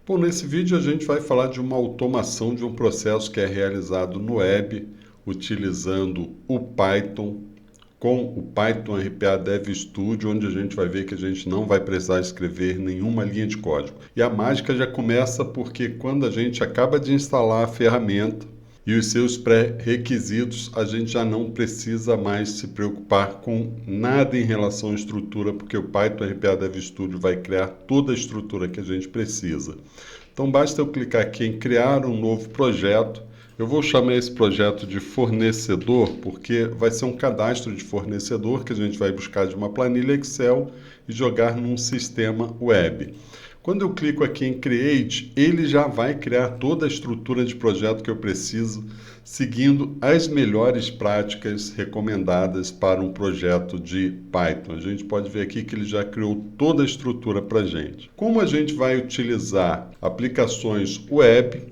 Bom, nesse vídeo a gente vai falar de uma automação de um processo que é realizado no web utilizando o Python com o Python RPA Dev Studio, onde a gente vai ver que a gente não vai precisar escrever nenhuma linha de código. E a mágica já começa porque quando a gente acaba de instalar a ferramenta e os seus pré-requisitos, a gente já não precisa mais se preocupar com nada em relação à estrutura, porque o Python RPA Dev Studio vai criar toda a estrutura que a gente precisa. Então basta eu clicar aqui em criar um novo projeto. Eu vou chamar esse projeto de fornecedor, porque vai ser um cadastro de fornecedor que a gente vai buscar de uma planilha Excel e jogar num sistema web. Quando eu clico aqui em Create, ele já vai criar toda a estrutura de projeto que eu preciso, seguindo as melhores práticas recomendadas para um projeto de Python. A gente pode ver aqui que ele já criou toda a estrutura para a gente. Como a gente vai utilizar aplicações web,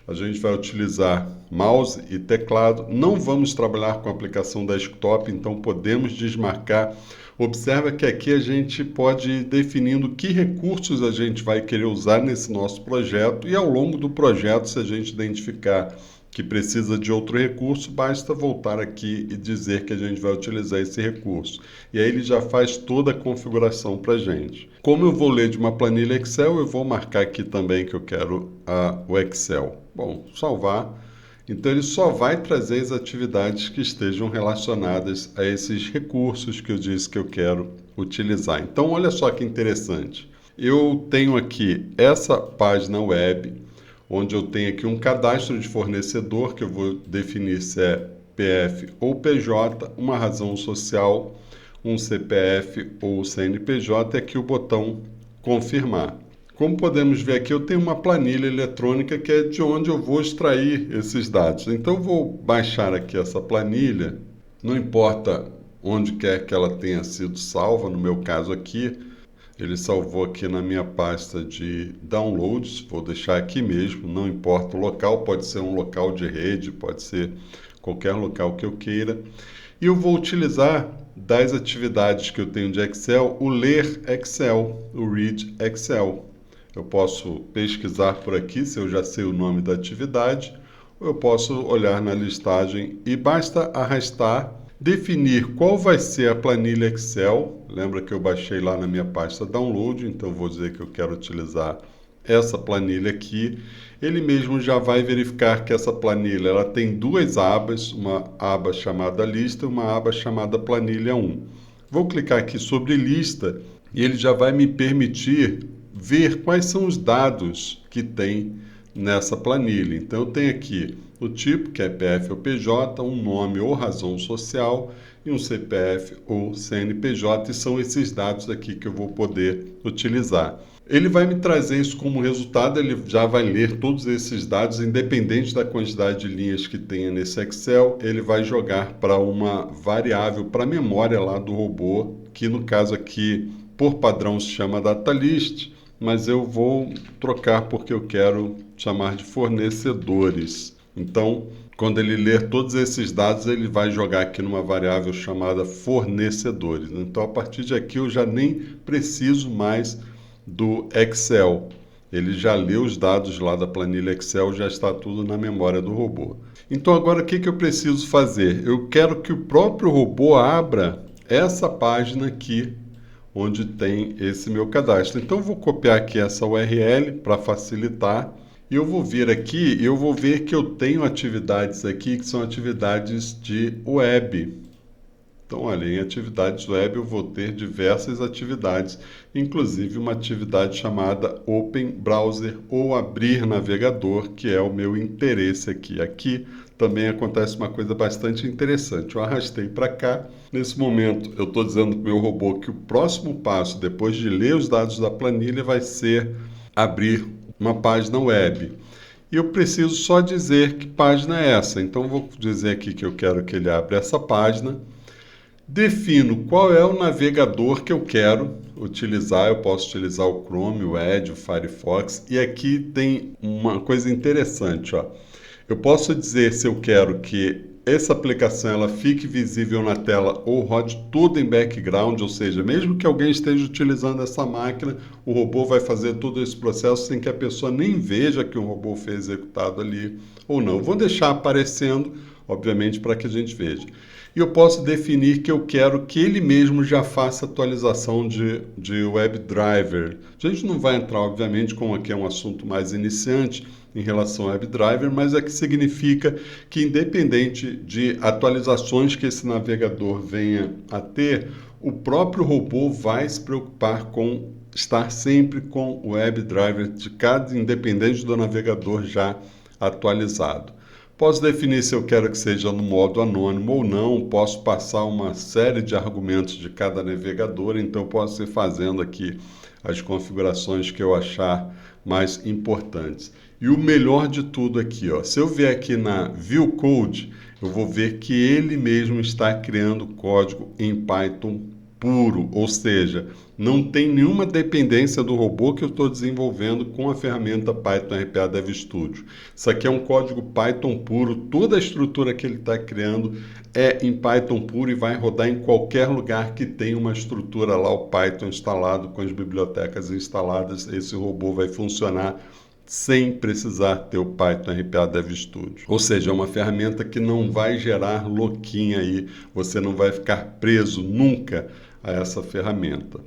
a gente vai utilizar mouse e teclado. Não vamos trabalhar com a aplicação desktop, então podemos desmarcar. Observa que aqui a gente pode ir definindo que recursos a gente vai querer usar nesse nosso projeto e ao longo do projeto, se a gente identificar que precisa de outro recurso, basta voltar aqui e dizer que a gente vai utilizar esse recurso. E aí ele já faz toda a configuração para a gente. Como eu vou ler de uma planilha Excel, eu vou marcar aqui também que eu quero o Excel. Bom, salvar. Então ele só vai trazer as atividades que estejam relacionadas a esses recursos que eu disse que eu quero utilizar. Então olha só que interessante. Eu tenho aqui essa página web, onde eu tenho aqui um cadastro de fornecedor, que eu vou definir se é PF ou PJ, uma razão social, um CPF ou CNPJ, e aqui o botão confirmar. Como podemos ver aqui, eu tenho uma planilha eletrônica que é de onde eu vou extrair esses dados. Então eu vou baixar aqui essa planilha, não importa onde quer que ela tenha sido salva, no meu caso aqui, ele salvou aqui na minha pasta de downloads, vou deixar aqui mesmo, não importa o local, pode ser um local de rede, pode ser qualquer local que eu queira. E eu vou utilizar das atividades que eu tenho de Excel, o ler Excel, o read Excel. Eu posso pesquisar por aqui, se eu já sei o nome da atividade, ou eu posso olhar na listagem e basta arrastar, definir qual vai ser a planilha Excel. Lembra que eu baixei lá na minha pasta download, então vou dizer que eu quero utilizar essa planilha aqui. Ele mesmo já vai verificar que essa planilha ela tem duas abas, uma aba chamada lista e uma aba chamada planilha 1. Vou clicar aqui sobre lista e ele já vai me permitir ver quais são os dados que tem nessa planilha. Então eu tenho aqui o tipo, que é PF ou PJ, um nome ou razão social e um CPF ou CNPJ, e são esses dados aqui que eu vou poder utilizar. Ele vai me trazer isso como resultado, ele já vai ler todos esses dados, independente da quantidade de linhas que tenha nesse Excel, ele vai jogar para uma variável, para a memória lá do robô, que no caso aqui, por padrão, se chama datalist, mas eu vou trocar porque eu quero chamar de fornecedores. Então, quando ele ler todos esses dados, ele vai jogar aqui numa variável chamada fornecedores. Então, a partir de aqui, eu já nem preciso mais do Excel. Ele já leu os dados lá da planilha Excel, já está tudo na memória do robô. Então, agora o que eu preciso fazer? Eu quero que o próprio robô abra essa página aqui, onde tem esse meu cadastro. Então, eu vou copiar aqui essa URL para facilitar. E eu vou vir aqui e eu vou ver que eu tenho atividades aqui que são atividades de web. Então, olha, em atividades web eu vou ter diversas atividades, inclusive uma atividade chamada Open Browser ou Abrir Navegador, que é o meu interesse aqui. Aqui também acontece uma coisa bastante interessante. Eu arrastei para cá. Nesse momento, eu estou dizendo para o meu robô que o próximo passo, depois de ler os dados da planilha, vai ser abrir uma página web. E eu preciso só dizer que página é essa. Então, vou dizer aqui que eu quero que ele abra essa página. Defino qual é o navegador que eu quero utilizar. Eu posso utilizar o Chrome, o Edge, o Firefox. E aqui tem uma coisa interessante, ó. Eu posso dizer se eu quero que essa aplicação ela fique visível na tela ou rode tudo em background, ou seja, mesmo que alguém esteja utilizando essa máquina, o robô vai fazer todo esse processo sem que a pessoa nem veja que o robô foi executado ali ou não. Vou deixar aparecendo, obviamente, para que a gente veja. E eu posso definir que eu quero que ele mesmo já faça atualização de WebDriver. A gente não vai entrar, obviamente, como aqui é um assunto mais iniciante em relação ao WebDriver, mas é que significa que independente de atualizações que esse navegador venha a ter, o próprio robô vai se preocupar com estar sempre com o WebDriver de cada independente do navegador já atualizado. Posso definir se eu quero que seja no modo anônimo ou não, posso passar uma série de argumentos de cada navegador, então posso ir fazendo aqui as configurações que eu achar mais importantes. E o melhor de tudo aqui, ó, se eu vier aqui na View Code, eu vou ver que ele mesmo está criando código em Python puro, ou seja, não tem nenhuma dependência do robô que eu estou desenvolvendo com a ferramenta Python RPA Dev Studio. Isso aqui é um código Python puro, toda a estrutura que ele está criando é em Python puro e vai rodar em qualquer lugar que tenha uma estrutura lá, o Python instalado, com as bibliotecas instaladas, esse robô vai funcionar sem precisar ter o Python RPA Dev Studio. Ou seja, é uma ferramenta que não vai gerar loquinha aí, você não vai ficar preso nunca a essa ferramenta.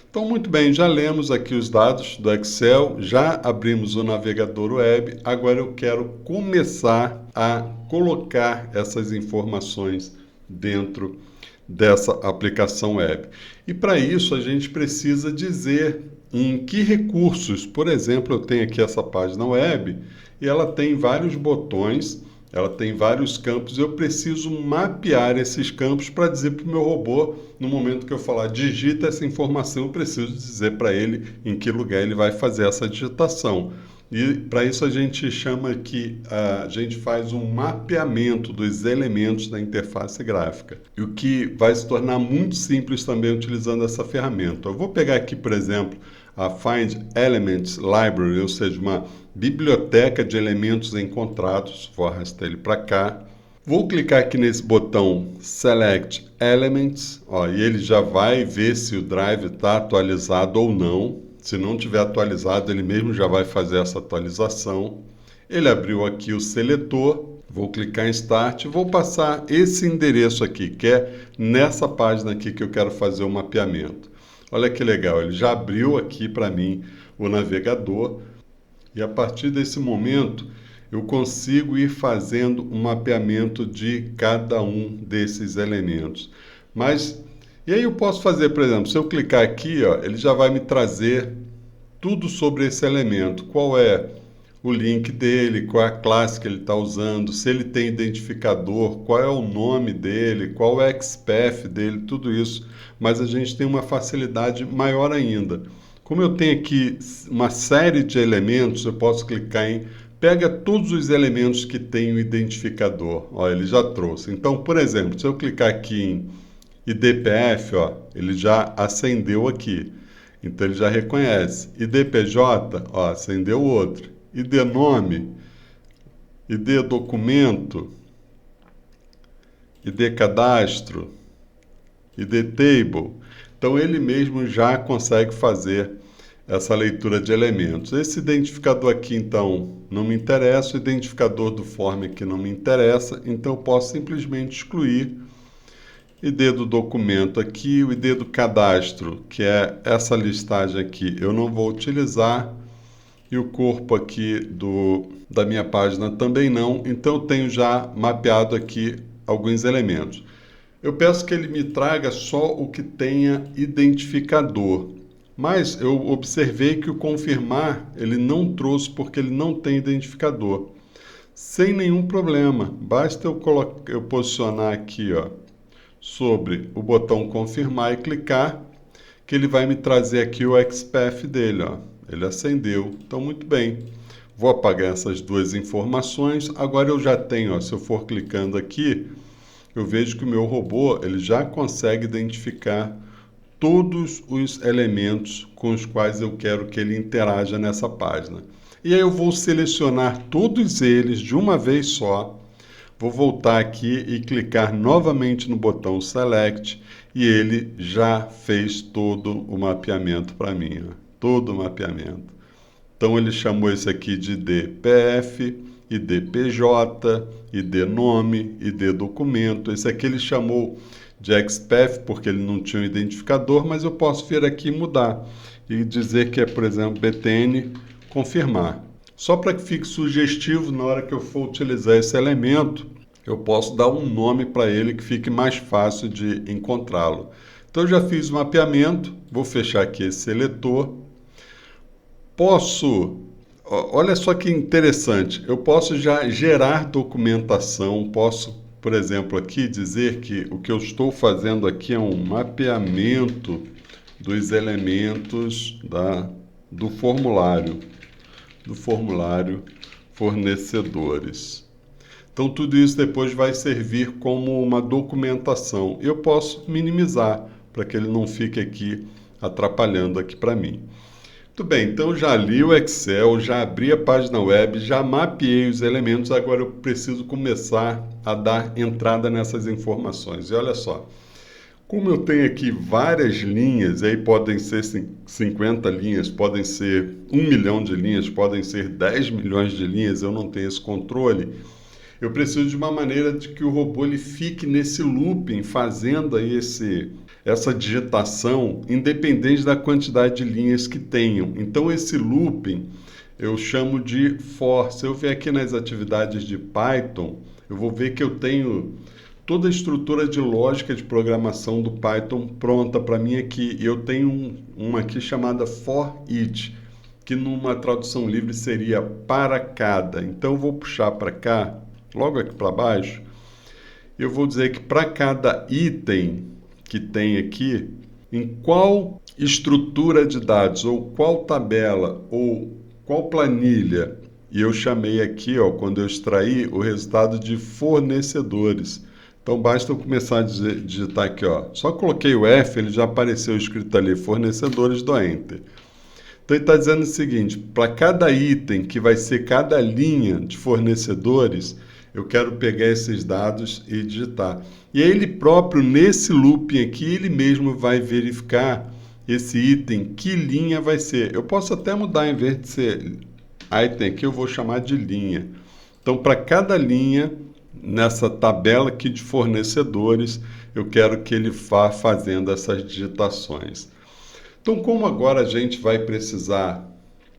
Então, muito bem, já lemos aqui os dados do Excel, já abrimos o navegador web, agora eu quero começar a colocar essas informações dentro dessa aplicação web. E para isso a gente precisa dizer em que recursos. Por exemplo, eu tenho aqui essa página web e ela tem vários botões, ela tem vários campos, eu preciso mapear esses campos para dizer para o meu robô, no momento que eu falar digita essa informação, eu preciso dizer para ele em que lugar ele vai fazer essa digitação. E para isso a gente chama que a gente faz um mapeamento dos elementos da interface gráfica. E o que vai se tornar muito simples também utilizando essa ferramenta. Eu vou pegar aqui, por exemplo, a Find Elements Library, ou seja, uma biblioteca de elementos encontrados. Vou arrastar ele para cá. Vou clicar aqui nesse botão Select Elements, ó, e ele já vai ver se o drive está atualizado ou não. Se não tiver atualizado, ele mesmo já vai fazer essa atualização. Ele abriu aqui o seletor, vou clicar em Start, vou passar esse endereço aqui, que é nessa página aqui que eu quero fazer o mapeamento. Olha que legal, ele já abriu aqui para mim o navegador e a partir desse momento eu consigo ir fazendo um mapeamento de cada um desses elementos. E aí eu posso fazer, por exemplo, se eu clicar aqui, ó, ele já vai me trazer tudo sobre esse elemento. Qual é o link dele, qual é a classe que ele está usando, se ele tem identificador, qual é o nome dele, qual é o XPath dele, tudo isso. Mas a gente tem uma facilidade maior ainda. Como eu tenho aqui uma série de elementos, eu posso clicar em pega todos os elementos que tem o identificador. Ó, ele já trouxe. Então, por exemplo, se eu clicar aqui em IDPF, ó, ele já acendeu aqui. Então ele já reconhece. IDPJ, ó, acendeu outro. ID nome, ID documento, ID cadastro, ID table. Então ele mesmo já consegue fazer essa leitura de elementos. Esse identificador aqui, então, não me interessa. O identificador do form aqui não me interessa. Então eu posso simplesmente excluir. ID do documento aqui, o ID do cadastro, que é essa listagem aqui, eu não vou utilizar. E o corpo aqui da minha página também não. Então eu tenho já mapeado aqui alguns elementos. Eu peço que ele me traga só o que tenha identificador. Mas eu observei que o confirmar ele não trouxe porque ele não tem identificador. Sem nenhum problema. Basta eu posicionar aqui, ó, sobre o botão confirmar e clicar, que ele vai me trazer aqui o XPath dele, ó. Ele acendeu. Então, muito bem. Vou apagar essas duas informações. Agora eu já tenho, ó, se eu for clicando aqui, eu vejo que o meu robô ele já consegue identificar todos os elementos com os quais eu quero que ele interaja nessa página. E aí eu vou selecionar todos eles de uma vez só. Vou voltar aqui e clicar novamente no botão Select e ele já fez todo o mapeamento para mim, ó, todo o mapeamento. Então ele chamou esse aqui de IDPF, IDPJ, ID nome, ID documento. Esse aqui ele chamou de XPath porque ele não tinha um identificador, mas eu posso vir aqui e mudar e dizer que é, por exemplo, BTN, confirmar. Só para que fique sugestivo, na hora que eu for utilizar esse elemento, eu posso dar um nome para ele que fique mais fácil de encontrá-lo. Então, eu já fiz o mapeamento, vou fechar aqui esse seletor. Olha só que interessante, eu posso já gerar documentação, posso, por exemplo, aqui dizer que o que eu estou fazendo aqui é um mapeamento dos elementos do formulário fornecedores. Então, tudo isso depois vai servir como uma documentação. Eu posso minimizar para que ele não fique aqui atrapalhando aqui para mim. Muito bem, então já li o Excel, já abri a página web, já mapeei os elementos, agora eu preciso começar a dar entrada nessas informações. E olha só, como eu tenho aqui várias linhas, e aí podem ser 50 linhas, podem ser 1 milhão de linhas, podem ser 10 milhões de linhas, eu não tenho esse controle, eu preciso de uma maneira de que o robô ele fique nesse looping, fazendo aí essa digitação, independente da quantidade de linhas que tenham. Então, esse looping eu chamo de for. Se eu ver aqui nas atividades de Python, eu vou ver que eu tenho toda a estrutura de lógica de programação do Python pronta para mim aqui. E eu tenho uma aqui chamada for each, que numa tradução livre seria para cada. Então, eu vou puxar para cá, logo aqui para baixo, eu vou dizer que para cada item que tem aqui, em qual estrutura de dados, ou qual tabela, ou qual planilha, e eu chamei aqui, ó, quando eu extraí, o resultado de fornecedores. Então, basta eu começar a digitar aqui, ó. Só coloquei o F, ele já apareceu escrito ali, fornecedores, do Enter. Então, ele está dizendo o seguinte, para cada item, que vai ser cada linha de fornecedores, eu quero pegar esses dados e digitar. E aí ele próprio, nesse looping aqui, ele mesmo vai verificar esse item, que linha vai ser. Eu posso até mudar, em vez de ser item aqui, eu vou chamar de linha. Então, para cada linha, nessa tabela aqui de fornecedores, eu quero que ele vá fazendo essas digitações. Então, como agora a gente vai precisar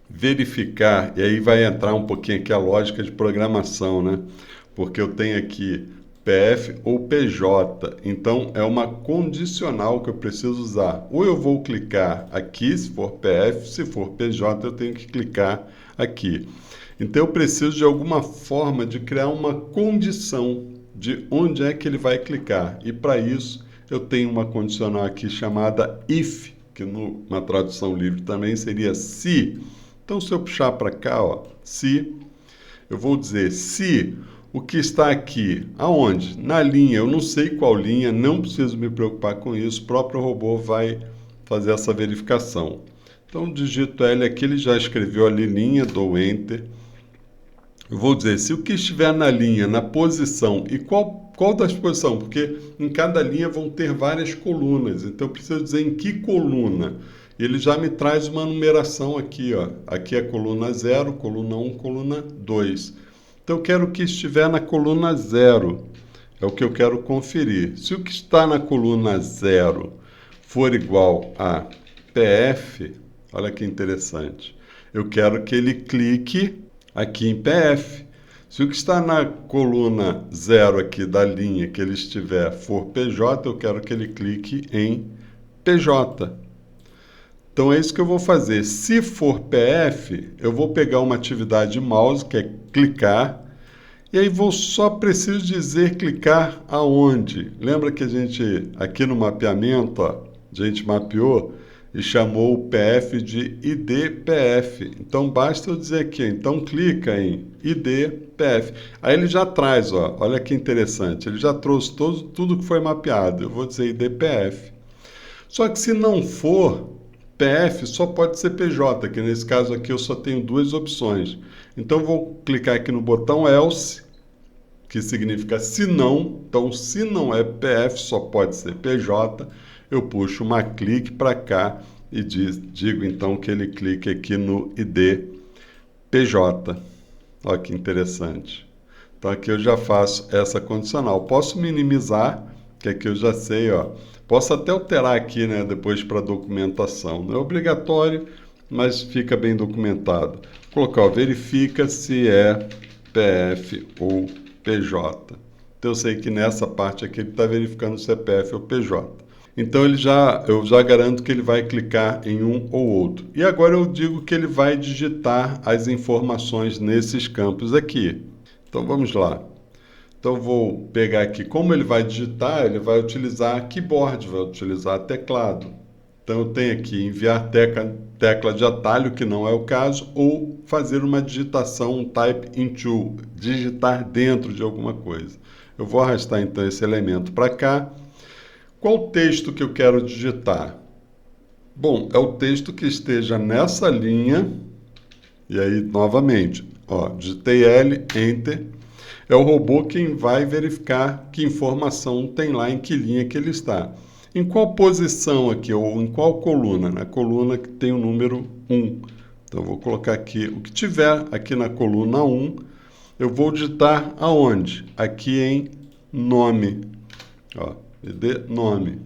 verificar, e aí vai entrar um pouquinho aqui a lógica de programação, né? Porque eu tenho aqui PF ou PJ, então é uma condicional que eu preciso usar. Ou eu vou clicar aqui, se for PF, se for PJ, eu tenho que clicar aqui. Então eu preciso de alguma forma de criar uma condição de onde é que ele vai clicar. E para isso eu tenho uma condicional aqui chamada if, que numa tradução livre também seria se. Então se eu puxar para cá, ó, se, eu vou dizer se o que está aqui, aonde? Na linha, eu não sei qual linha, não preciso me preocupar com isso, o próprio robô vai fazer essa verificação. Então, digito L aqui, ele já escreveu ali linha, dou Enter. Eu vou dizer, se o que estiver na linha, na posição, e qual das posições? Porque em cada linha vão ter várias colunas, então eu preciso dizer em que coluna. Ele já me traz uma numeração aqui, ó. Aqui é coluna 0, coluna 1, coluna 2. Então, eu quero que estiver na coluna 0, é o que eu quero conferir. Se o que está na coluna 0 for igual a PF, olha que interessante, eu quero que ele clique aqui em PF. Se o que está na coluna 0 aqui da linha que ele estiver for PJ, eu quero que ele clique em PJ. Então, é isso que eu vou fazer. Se for PF, eu vou pegar uma atividade de mouse, que é clicar, e aí só preciso dizer clicar aonde. Lembra que a gente, aqui no mapeamento, ó, a gente mapeou e chamou o PF de IDPF. Então, basta eu dizer aqui, então clica em IDPF. Aí ele já traz, ó, olha que interessante, ele já trouxe tudo que foi mapeado. Eu vou dizer IDPF. Só que se não for PF, só pode ser PJ, que nesse caso aqui eu só tenho duas opções. Então eu vou clicar aqui no botão Else, que significa se não. Então, se não é PF, só pode ser PJ. Eu puxo uma clique para cá e digo então que ele clique aqui no ID PJ. Olha que interessante. Então aqui eu já faço essa condicional. Posso minimizar, que aqui eu já sei, ó. Posso até alterar aqui, né, depois para documentação. Não é obrigatório, mas fica bem documentado. Vou colocar, ó, verifica se é PF ou PJ. Então eu sei que nessa parte aqui ele está verificando se é PF ou PJ. Então eu já garanto que ele vai clicar em um ou outro. E agora eu digo que ele vai digitar as informações nesses campos aqui. Então vamos lá. Então eu vou pegar aqui, como ele vai digitar, ele vai utilizar keyboard, vai utilizar teclado. Então eu tenho aqui enviar tecla de atalho, que não é o caso, ou fazer uma digitação, um type into, digitar dentro de alguma coisa. Eu vou arrastar então esse elemento para cá. Qual o texto que eu quero digitar? Bom, é o texto que esteja nessa linha, e aí novamente, ó, digitei L, Enter. É o robô quem vai verificar que informação tem lá, em que linha que ele está. Em qual posição aqui, ou em qual coluna? Na coluna que tem o número 1. Então, eu vou colocar aqui, o que tiver aqui na coluna 1, eu vou digitar aonde? Aqui em nome. Ó, ID nome.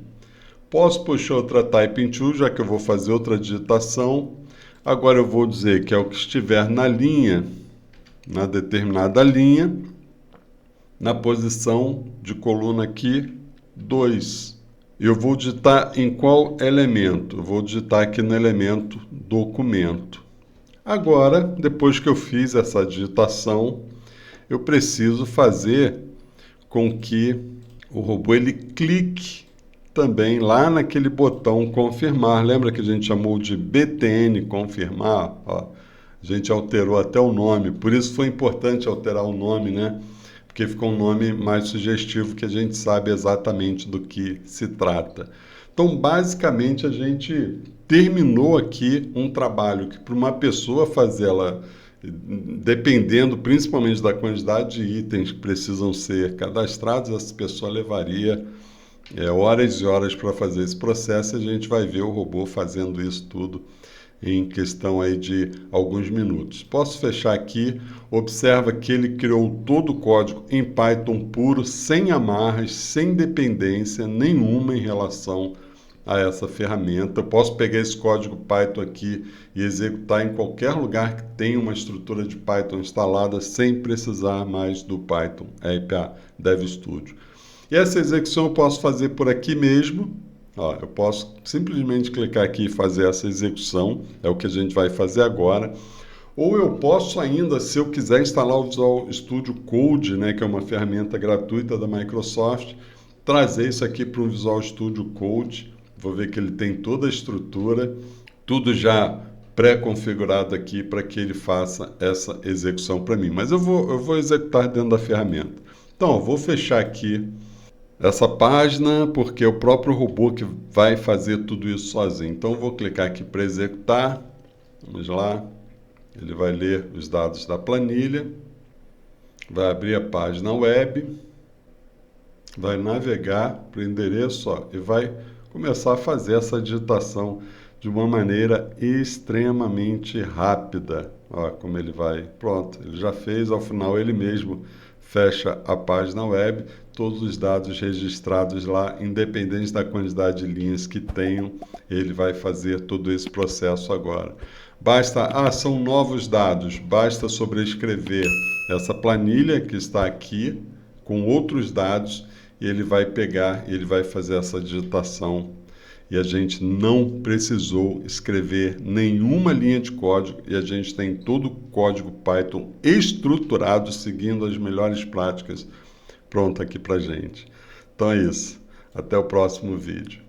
Posso puxar outra type into, já que eu vou fazer outra digitação. Agora eu vou dizer que é o que estiver na linha, na determinada linha, na posição de coluna aqui 2. Eu vou digitar em qual elemento? Eu vou digitar aqui no elemento documento. Agora, depois que eu fiz essa digitação, eu preciso fazer com que o robô ele clique também lá naquele botão confirmar. Lembra que a gente chamou de BTN confirmar? Ó, a gente alterou até o nome, por isso foi importante alterar o nome, né? Porque ficou um nome mais sugestivo, que a gente sabe exatamente do que se trata. Então, basicamente, a gente terminou aqui um trabalho que para uma pessoa fazer ela, dependendo principalmente da quantidade de itens que precisam ser cadastrados, essa pessoa levaria horas e horas para fazer esse processo, e a gente vai ver o robô fazendo isso tudo em questão aí de alguns minutos. Posso fechar aqui. Observa que ele criou todo o código em Python puro, sem amarras, sem dependência nenhuma em relação a essa ferramenta. Eu posso pegar esse código Python aqui e executar em qualquer lugar que tenha uma estrutura de Python instalada, sem precisar mais do Python RPA Dev Studio. E essa execução eu posso fazer por aqui mesmo. Ó, eu posso simplesmente clicar aqui e fazer essa execução, é o que a gente vai fazer agora. Ou eu posso ainda, se eu quiser instalar o Visual Studio Code, né, que é uma ferramenta gratuita da Microsoft, trazer isso aqui para o Visual Studio Code. Vou ver que ele tem toda a estrutura, tudo já pré-configurado aqui para que ele faça essa execução para mim. Mas eu vou executar dentro da ferramenta. Então, eu vou fechar aqui essa página, porque é o próprio robô que vai fazer tudo isso sozinho. Então, eu vou clicar aqui para executar. Vamos lá. Ele vai ler os dados da planilha, vai abrir a página web, vai navegar para o endereço, ó, e vai começar a fazer essa digitação de uma maneira extremamente rápida. Ó, como ele vai. Pronto, ele já fez. Ao final, ele mesmo fecha a página web, todos os dados registrados lá, independente da quantidade de linhas que tenham, ele vai fazer todo esse processo agora. Basta, são novos dados, basta sobrescrever essa planilha que está aqui, com outros dados, e ele vai pegar, ele vai fazer essa digitação. E a gente não precisou escrever nenhuma linha de código, e a gente tem todo o código Python estruturado, seguindo as melhores práticas, pronto aqui para a gente. Então é isso. Até o próximo vídeo.